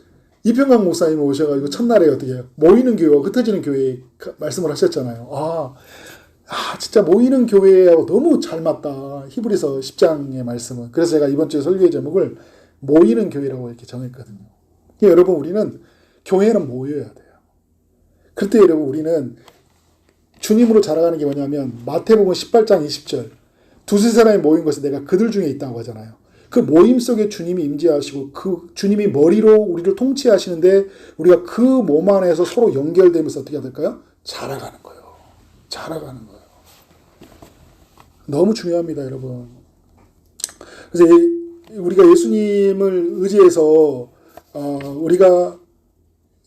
이평강 목사님 오셔가지고 첫날에 어떻게 해요? 모이는 교회와 흩어지는 교회 말씀을 하셨잖아요. 진짜 모이는 교회하고 너무 잘 맞다. 히브리서 10장의 말씀은. 그래서 제가 이번 주에 설교의 제목을 모이는 교회라고 이렇게 정했거든요. 그러니까 여러분 우리는 교회는 모여야 돼요. 그때 여러분 우리는 주님으로 자라가는 게 뭐냐면 마태복음 18장 20절 두세 사람이 모인 것에 내가 그들 중에 있다고 하잖아요. 그 모임 속에 주님이 임재하시고 그 주님이 머리로 우리를 통치하시는데 우리가 그 몸 안에서 서로 연결되면서 어떻게 해야 될까요? 자라가는 거예요. 자라가는 거예요. 너무 중요합니다, 여러분. 그래서 우리가 예수님을 의지해서 우리가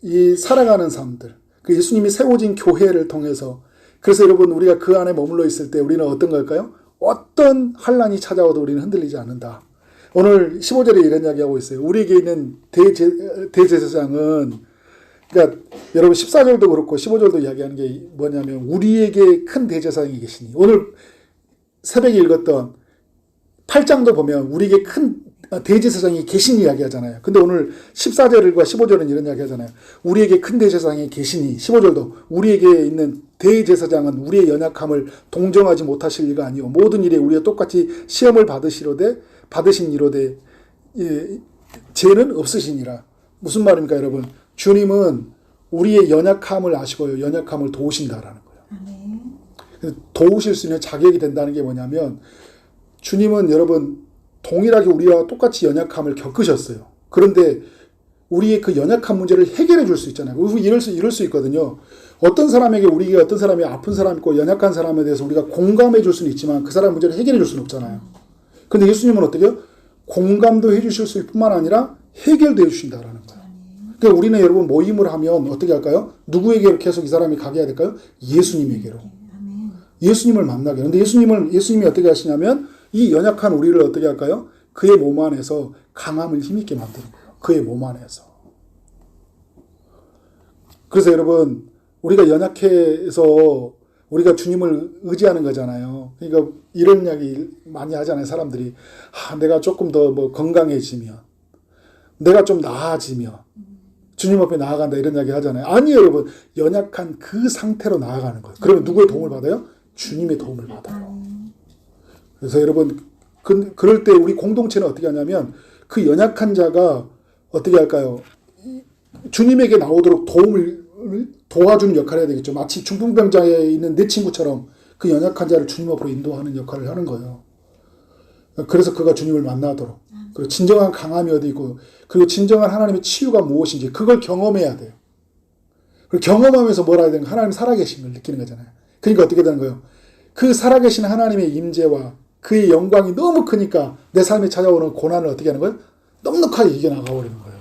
이 살아가는 삶들, 그 예수님이 세워진 교회를 통해서 그래서 여러분 우리가 그 안에 머물러 있을 때 우리는 어떤 걸까요? 어떤 환란이 찾아와도 우리는 흔들리지 않는다. 오늘 15절에 이런 이야기하고 있어요. 우리에게 있는 대제사장은 그러니까 여러분 14절도 그렇고 15절도 이야기하는 게 뭐냐면 우리에게 큰 대제사장이 계시니 오늘 새벽에 읽었던 8장도 보면 우리에게 큰 대제사장이 계신 이야기 하잖아요. 근데 오늘 14절과 15절은 이런 이야기 하잖아요. 우리에게 큰 대제사장이 계시니, 15절도 우리에게 있는 대제사장은 우리의 연약함을 동정하지 못하실 리가 아니요 모든 일에 우리가 똑같이 시험을 받으신 이로되 죄는 없으시니라. 무슨 말입니까, 여러분? 주님은 우리의 연약함을 아시고요, 연약함을 도우신다라는 거예요. 도우실 수 있는 자격이 된다는 게 뭐냐면, 주님은 여러분 동일하게 우리와 똑같이 연약함을 겪으셨어요. 그런데 우리의 그 연약한 문제를 해결해 줄 수 있잖아요. 이럴 수 있거든요. 어떤 사람에게 우리가 어떤 사람이 아픈 사람 있고 연약한 사람에 대해서 우리가 공감해 줄 수는 있지만 그 사람 문제를 해결해 줄 수는 없잖아요. 근데 예수님은 어떻게요? 공감도 해 주실 수 있을 뿐만 아니라 해결도 해 주신다라는 거예요. 그러니까 우리는 여러분 모임을 하면 어떻게 할까요? 누구에게로 계속 이 사람이 가게 해야 될까요? 예수님에게로. 예수님을 만나게. 근데 예수님이 어떻게 하시냐면 이 연약한 우리를 어떻게 할까요? 그의 몸 안에서 강함을 힘있게 만드는 거예요. 그의 몸 안에서. 그래서 여러분, 우리가 연약해서 우리가 주님을 의지하는 거잖아요. 그러니까 이런 이야기 많이 하잖아요, 사람들이. 내가 조금 더 건강해지면, 내가 좀 나아지면, 주님 앞에 나아간다, 이런 이야기 하잖아요. 아니에요, 여러분. 연약한 그 상태로 나아가는 거예요. 그러면 누구의 도움을 받아요? 주님의 도움을 받아요. 그래서 여러분, 그럴 때 우리 공동체는 어떻게 하냐면, 그 연약한 자가 어떻게 할까요? 주님에게 나오도록 도와주는 역할을 해야 되겠죠. 마치 중풍병자에 있는 내 친구처럼 그 연약한 자를 주님 앞으로 인도하는 역할을 하는 거예요. 그래서 그가 주님을 만나도록. 그리고 진정한 강함이 어디 있고, 그리고 진정한 하나님의 치유가 무엇인지 그걸 경험해야 돼요. 그리고 경험하면서 뭐라 해야 되는가? 하나님 살아계심을 느끼는 거잖아요. 그러니까 어떻게 되는 거예요? 그 살아계신 하나님의 임재와 그의 영광이 너무 크니까 내 삶에 찾아오는 고난을 어떻게 하는 거예요? 넉넉하게 이겨나가버리는 거예요.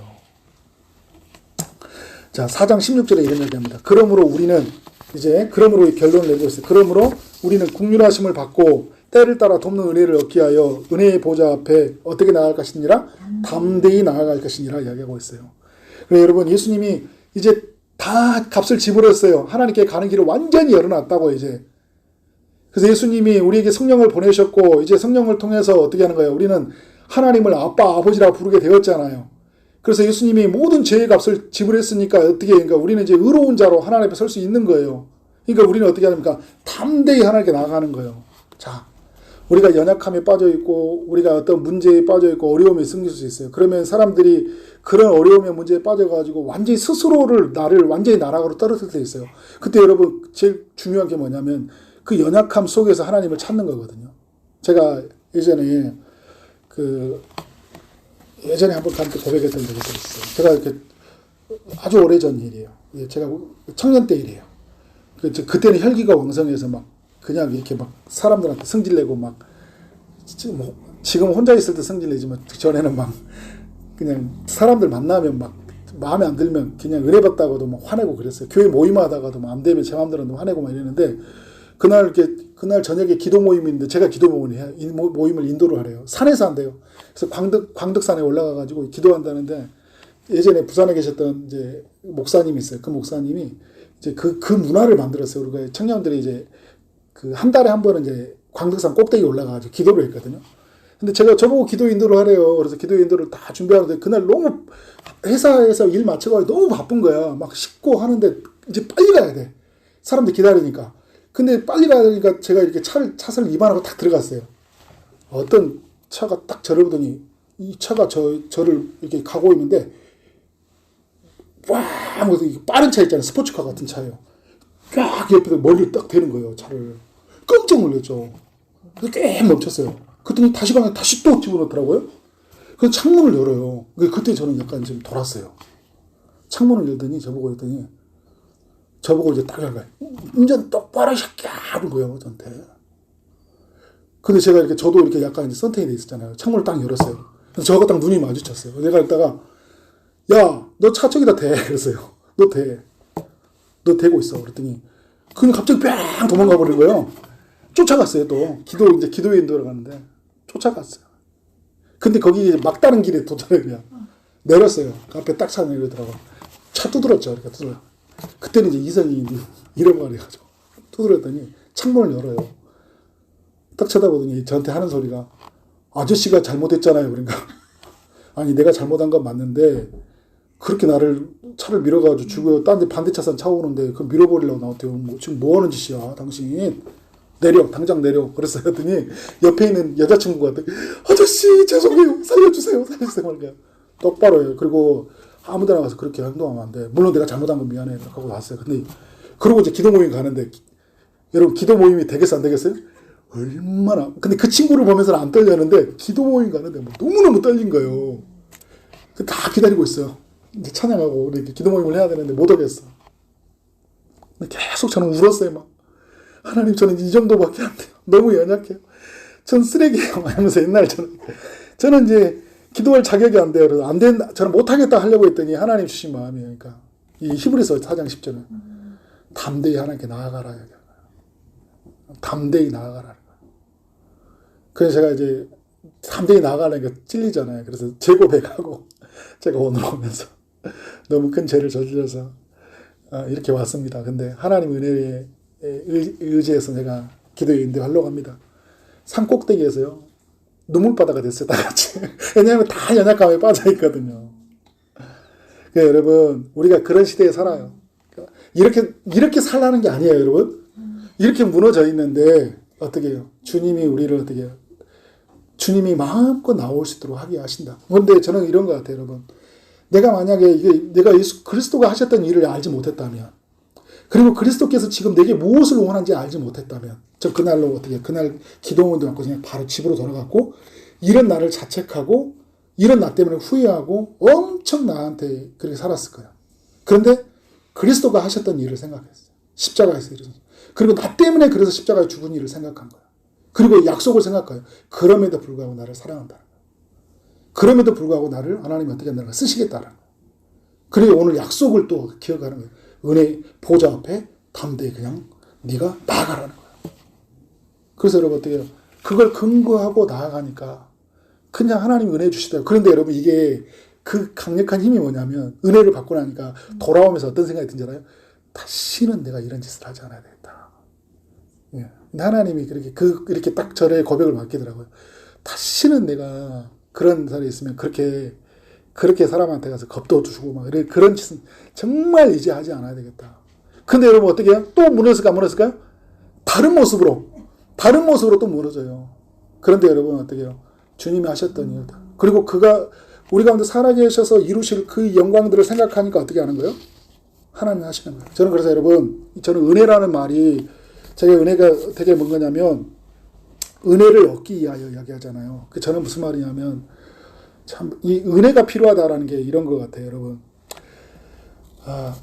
자, 4장 16절에 이런 얘기합니다. 그러므로 우리는 그러므로 결론을 내고 있어요. 그러므로 우리는 국률하심을 받고 때를 따라 돕는 은혜를 얻기 위하여 은혜의 보좌 앞에 어떻게 나아갈 것이니라? 담대히 나아갈 것이니라 이야기하고 있어요. 그래서 여러분, 예수님이 이제 다 값을 지불했어요. 하나님께 가는 길을 완전히 열어놨다고 이제. 그래서 예수님이 우리에게 성령을 보내셨고 이제 성령을 통해서 어떻게 하는 거예요? 우리는 하나님을 아빠, 아버지라 부르게 되었잖아요. 그래서 예수님이 모든 죄의 값을 지불했으니까 어떻게, 그러니까 우리는 이제 의로운 자로 하나님 앞에 설 수 있는 거예요. 그러니까 우리는 어떻게 합니까? 담대히 하나님께 나아가는 거예요. 자, 우리가 연약함에 빠져 있고 우리가 어떤 문제에 빠져 있고 어려움에 생길 수 있어요. 그러면 사람들이 그런 어려움의 문제에 빠져가지고 완전히 나를 완전히 나락으로 떨어뜨릴 때 있어요. 그때 여러분 제일 중요한 게 뭐냐면 그 연약함 속에서 하나님을 찾는 거거든요. 제가 예전에 한번 가는데 고백했던 적이 있어요. 제가 이렇게 아주 오래전 일이에요. 제가 청년 때 일이에요. 그때는 혈기가 왕성해서 막 그냥 이렇게 막 사람들한테 성질내고 막 지금 혼자 있을 때 성질내지만 전에는 막 그냥 사람들 만나면 막 마음에 안 들면 그냥 은혜받다가도 막 화내고 그랬어요. 교회 모임하다가도 막 안 되면 제 마음대로 화내고 막 이랬는데 그날 저녁에 기도 모임인데 제가 기도 모임을 인도를 하래요. 산에서 한대요. 그래서 광덕산에 올라가가지고 기도한다는데 예전에 부산에 계셨던 이제 목사님이 있어요. 그 목사님이 이제 그 문화를 만들었어요. 우리가 청년들이 이제 한 달에 한 번은 이제 광덕산 꼭대기 올라가가지고 기도를 했거든요. 근데 저보고 기도 인도를 하래요. 그래서 기도 인도를 다 준비하는데 그날 너무 회사에서 일 마쳐가지고 너무 바쁜 거야. 막 씻고 하는데 이제 빨리 가야 돼. 사람들 기다리니까. 근데 빨리 가야 되니까 제가 이렇게 차선을 위반하고 딱 들어갔어요. 어떤 차가 딱 저를 보더니 이 차가 저를 이렇게 가고 있는데 와 하면서 빠른 차 있잖아요. 스포츠카 같은 차예요. 쫙 옆에서 멀리 딱 대는 거예요. 차를. 깜짝 놀랐죠. 그래서 꽤 멈췄어요. 그랬더니 다시 가면 다시 또 집어넣더라고요. 그래서 창문을 열어요. 그때 저는 약간 좀 돌았어요. 창문을 열더니 저보고 이제 딱 열어요. 운전 똑바로 새끼야 하는 거예요, 저한테. 근데 제가 저도 이렇게 약간 이제 선택이 돼 있었잖아요. 창문을 딱 열었어요. 그래서 저하고 딱 눈이 마주쳤어요. 내가 이따가, 야, 너 차 저기다 대. 그랬어요. 너 대. 너 대고 있어. 그랬더니, 그냥 갑자기 뺑 도망가 버린 거예요. 쫓아갔어요, 또. 기도에 인도를 가는데. 쫓아갔어요. 근데 거기 막다른 길에 도착해 그냥. 내렸어요. 그 앞에 딱 차 내리더라고. 차 두드렸죠. 이렇게 두드려. 그때는 이제 이성이 이런 말 해가지고 두드렸더니 창문을 열어요. 딱 쳐다보더니 저한테 하는 소리가 아저씨가 잘못했잖아요. 그러니까 아니 내가 잘못한 건 맞는데 그렇게 나를 차를 밀어가지고 죽어요. 딴 데 반대 차선 차 오는데 그걸 밀어버리려고 나한테 지금 뭐 하는 짓이야 당신. 내려 당장 내려. 그랬어요. 했더니 옆에 있는 여자친구가 아저씨 죄송해요 살려주세요 말이야. 똑바로 해요. 그리고 아무 데나 가서 그렇게 행동하면 안 돼. 물론 내가 잘못한 건 미안해 하고 왔어요. 근데 그러고 이제 기도 모임 가는데 여러분 기도 모임이 되겠어 안 되겠어요? 얼마나. 근데 그 친구를 보면서는 안 떨렸는데 기도 모임 가는데 뭐 너무너무 떨린 거예요. 다 기다리고 있어요. 이제 찬양하고 이렇게 기도 모임을 해야 되는데 못 오겠어. 계속 저는 울었어요. 막 하나님 저는 이 정도밖에 안 돼요. 너무 연약해요. 전 쓰레기예요. 하면서 옛날 저는 이제 기도할 자격이 안 돼요. 그래서 안 된다. 저는 못하겠다 하려고 했더니 하나님 주신 마음이에요. 그러니까 이 히브리서 4장 10절은 담대히 하나님께 나아가라. 담대히 나아가라. 그래서 제가 이제 담대히 나아가려니까 찔리잖아요. 그래서 재고백하고 제가 오늘 오면서 너무 큰 죄를 저질러서 이렇게 왔습니다. 근데 하나님 은혜에 의지해서 제가 기도에 인도하려고 합니다. 산 꼭대기에서요. 눈물바다가 됐어요. 다 같이. 왜냐하면 다 연약감에 빠져있거든요. 그러니까 여러분 우리가 그런 시대에 살아요. 이렇게 살라는 게 아니에요. 여러분. 이렇게 무너져 있는데 어떻게 해요? 주님이 우리를 어떻게 해요? 주님이 마음껏 나올 수 있도록 하게 하신다. 그런데 저는 이런 것 같아요. 여러분. 내가 만약에 내가 예수 그리스도가 하셨던 일을 알지 못했다면 그리고 그리스도께서 지금 내게 무엇을 원하는지 알지 못했다면 저 그날 기도원도 않고 그냥 바로 집으로 돌아갔고 이런 나를 자책하고 이런 나 때문에 후회하고 엄청 나한테 그렇게 살았을 거예요. 그런데 그리스도가 하셨던 일을 생각했어요. 십자가에서 일을. 그리고 나 때문에 그래서 십자가에 죽은 일을 생각한 거예요. 그리고 약속을 생각해요. 그럼에도 불구하고 나를 사랑한다는 거예요. 그럼에도 불구하고 나를 하나님이 어떻게 한다는 거예요. 쓰시겠다는 거예요. 그리고 오늘 약속을 또 기억하는 거예요. 은혜 보좌 앞에 담대히 그냥 네가 나아가라는 거예요. 그래서 여러분 어떻게 해요? 그걸 근거하고 나아가니까 그냥 하나님 은혜 주시더라고요. 그런데 여러분 이게 그 강력한 힘이 뭐냐면 은혜를 받고 나니까 돌아오면서 어떤 생각이 든잖아요. 다시는 내가 이런 짓을 하지 않아야 되겠다. 예. 하나님이 이렇게 딱 저의 고백을 맡기더라고요. 다시는 내가 그런 사람이 있으면 그렇게 사람한테 가서 겁도 주고 막 그런 짓은 정말 이제 하지 않아야 되겠다. 근데 여러분 어떻게 해요? 또 무너질까요? 다른 모습으로 또 무너져요. 그런데 여러분 어떻게 해요? 주님이 하셨던 일들. 그리고 우리 가운데 살아계셔서 이루실 그 영광들을 생각하니까 어떻게 하는 거예요? 하나님이 하시는 거예요. 저는 그래서 여러분, 저는 은혜라는 말이, 제가 은혜가 되게 뭔 거냐면, 은혜를 얻기 위하여 이야기하잖아요. 저는 무슨 말이냐면, 참, 이 은혜가 필요하다라는 게 이런 것 같아요, 여러분.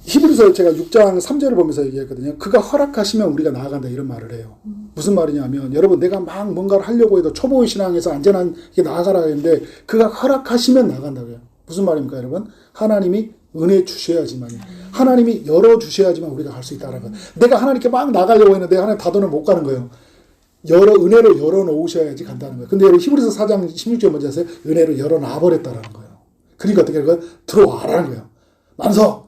히브리서 제가 6장 3절을 보면서 얘기했거든요. 그가 허락하시면 우리가 나아간다 이런 말을 해요. 무슨 말이냐면 여러분 내가 막 뭔가를 하려고 해도 초보의 신앙에서 안전하게 나아가라 했는데 그가 허락하시면 나아간다고요. 무슨 말입니까 여러분? 하나님이 은혜 주셔야지만 하나님이 열어주셔야지만 우리가 갈 수 있다는 거예요. 내가 하나님께 막 나가려고 했는데 하나님 닫아놓으면 못 가는 거예요. 은혜를 열어놓으셔야지 간다는 거예요. 근데 여러분 히브리서 4장 16절 먼저 하세요. 은혜를 열어놔버렸다는 거예요. 그러니까 어떻게 하는 거예요? 들어와라는 거예요. 만서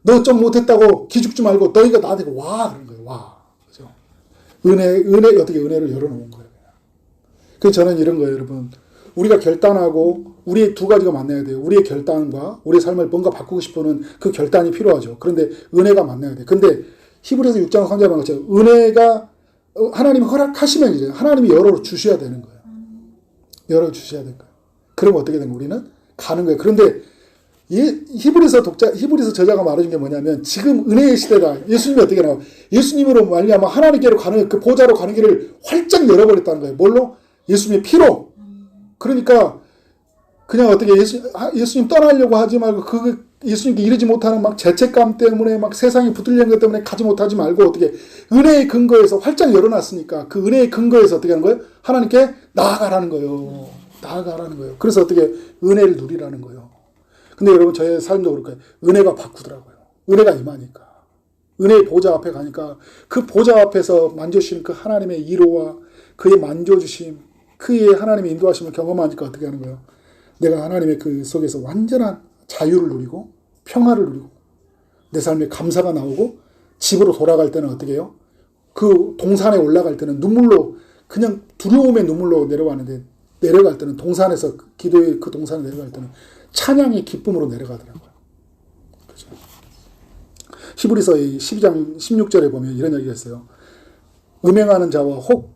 너 좀 못했다고 기죽지 말고 너희가 나한테 와 그런 거예요. 와. 그죠? 은혜 어떻게 은혜를 열어놓은 거예요. 그래서 저는 이런 거예요, 여러분. 우리가 결단하고 우리의 두 가지가 만나야 돼요. 우리의 결단과 우리의 삶을 뭔가 바꾸고 싶어하는 그 결단이 필요하죠. 그런데 은혜가 만나야 돼요. 근데 히브리서 6장 3절에 말했죠. 은혜가 하나님이 허락하시면 이제 하나님이 열어주셔야 되는 거예요. 열어주셔야 되는 거예요. 그럼 어떻게 되는 거예요? 우리는 가는 거예요. 그런데 히브리서 저자가 말해준 게 뭐냐면 지금 은혜의 시대다. 예수님이 어떻게 나와요? 예수님으로 말미암아 하나님께로 가는 그 보좌로 가는 길을 활짝 열어버렸다는 거예요. 뭘로? 예수님의 피로. 그러니까 그냥 어떻게 예수님 떠나려고 하지 말고 예수님께 이르지 못하는 막 죄책감 때문에 막 세상에 붙들리는 것 때문에 가지 못하지 말고 어떻게 은혜의 근거에서 활짝 열어놨으니까 그 은혜의 근거에서 어떻게 하는 거예요? 하나님께 나아가라는 거예요. 나아가라는 거예요. 그래서 어떻게 은혜를 누리라는 거예요. 근데 여러분 저의 삶도 그럴 거예요. 은혜가 바꾸더라고요. 은혜가 임하니까. 은혜의 보좌 앞에 가니까 그 보좌 앞에서 만져주시는 그 하나님의 이로와 그의 만져주심, 그의 하나님의 인도하심을 경험하니까 어떻게 하는 거예요? 내가 하나님의 그 속에서 완전한 자유를 누리고 평화를 누리고 내 삶에 감사가 나오고 집으로 돌아갈 때는 어떻게 해요? 그 동산에 올라갈 때는 눈물로 그냥 두려움의 눈물로 내려왔는데 내려갈 때는 동산에서 기도의 그 동산에 내려갈 때는 찬양의 기쁨으로 내려가더라고요. 그죠? 히브리서의 12장 16절에 보면 이런 얘기가 있어요. 음행하는 자와 혹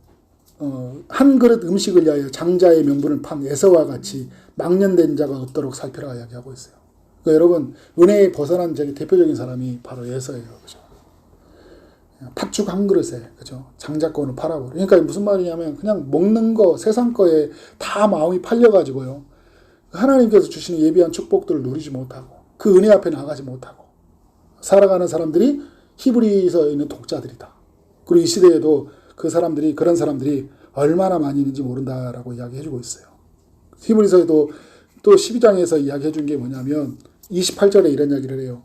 한 그릇 음식을 위하여 장자의 명분을 판 에서와 같이 망년된 자가 없도록 살피라 이야기하고 있어요. 그러니까 여러분 은혜에 벗어난 적이 대표적인 사람이 바로 에서예요. 그죠? 팥죽 한 그릇에 그죠? 장자권을 팔아버려. 그러니까 무슨 말이냐면 그냥 먹는 거 세상 거에 다 마음이 팔려가지고요. 하나님께서 주시는 예비한 축복들을 누리지 못하고 그 은혜 앞에 나가지 못하고 살아가는 사람들이 히브리서에 있는 독자들이다. 그리고 이 시대에도 그런 사람들이 얼마나 많이 있는지 모른다라고 이야기해주고 있어요. 히브리서에도 또 12장에서 이야기해 준 게 뭐냐면 28절에 이런 이야기를 해요.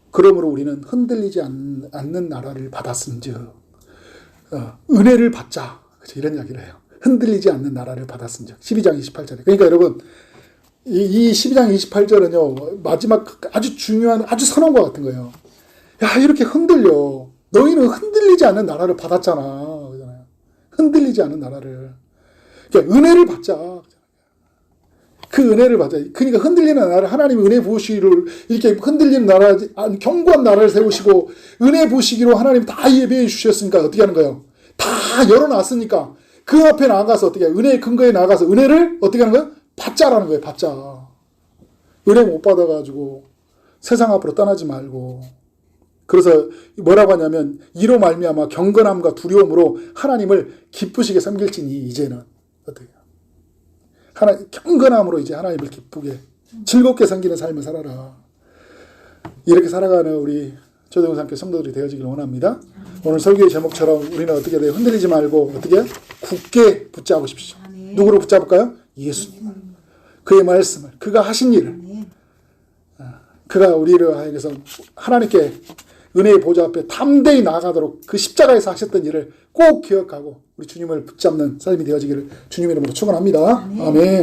그러므로 우리는 흔들리지 않는 나라를 받았은즉 은혜를 받자. 이런 이야기를 해요. 흔들리지 않는 나라를 받았은즉 12장 28절에. 그러니까 여러분 이 12장 28절은요. 마지막 아주 중요한 아주 선언과 같은 거예요. 야 이렇게 흔들려. 너희는 흔들리지 않는 나라를 받았잖아. 그러잖아요. 흔들리지 않는 나라를. 그러니까 은혜를 받자. 그 은혜를 받자. 그러니까 흔들리는 나라를 하나님이 은혜 부으시기를 이렇게 흔들리는 나라, 견고한 나라를 세우시고 은혜 부으시기로 하나님 다 예배해 주셨으니까 어떻게 하는 거예요? 다 열어놨으니까 그 앞에 나가서 어떻게 해요? 은혜의 근거에 나가서 은혜를 어떻게 하는 거예요? 받자라는 거예요. 받자. 은혜 못 받아가지고 세상 앞으로 떠나지 말고. 그래서 뭐라고 하냐면 이로 말미암아 경건함과 두려움으로 하나님을 기쁘시게 섬길지니 이제는 어떻게 경건함으로 이제 하나님을 기쁘게 즐겁게 섬기는 삶을 살아라. 이렇게 살아가는 우리 초대형상교 성도들이 되어지기를 원합니다. 오늘 설교의 제목처럼 우리는 어떻게 돼요? 흔들리지 말고 어떻게 굳게 붙잡으십시오. 누구로 붙잡을까요? 예수님. 그의 말씀을, 그가 하신 일을, 그가 우리를 하여서 하나님께 은혜의 보좌 앞에 담대히 나아가도록 그 십자가에서 하셨던 일을 꼭 기억하고 우리 주님을 붙잡는 삶이 되어지기를 주님 이름으로 축원합니다. 아멘.